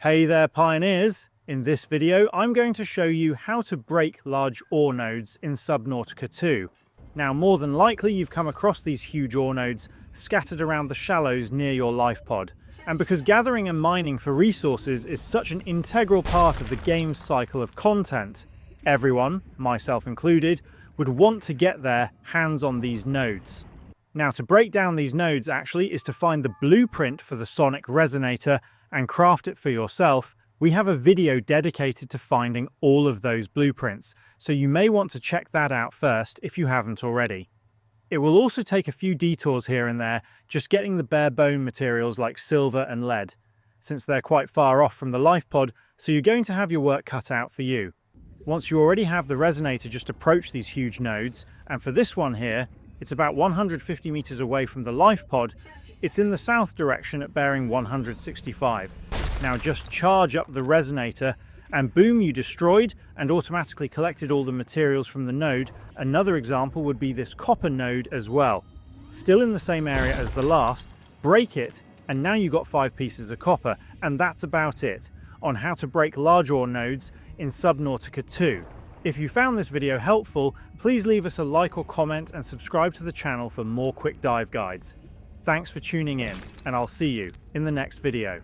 Hey there, pioneers! In this video, I'm going to show you how to break large ore nodes in Subnautica 2. Now, more than likely, you've come across these huge ore nodes scattered around the shallows near your life pod. And because gathering and mining for resources is such an integral part of the game's cycle of content, everyone, myself included, would want to get their hands on these nodes. Now, to break down these nodes actually is to find the blueprint for the sonic resonator and craft it for yourself. We have a video dedicated to finding all of those blueprints, so you may want to check that out first if you haven't already. It will also take a few detours here and there, just getting the bare bone materials like silver and lead, since they're quite far off from the life pod, so you're going to have your work cut out for you. Once you already have the resonator, just approach these huge nodes, and for this one here, it's about 150 meters away from the life pod. It's in the south direction at bearing 165. Now just charge up the resonator and boom, you destroyed and automatically collected all the materials from the node. Another example would be this copper node as well. Still in the same area as the last, break it, and now you got 5 pieces of copper, and that's about it on how to break large ore nodes in Subnautica 2. If you found this video helpful, please leave us a like or comment and subscribe to the channel for more quick dive guides. Thanks for tuning in, and I'll see you in the next video.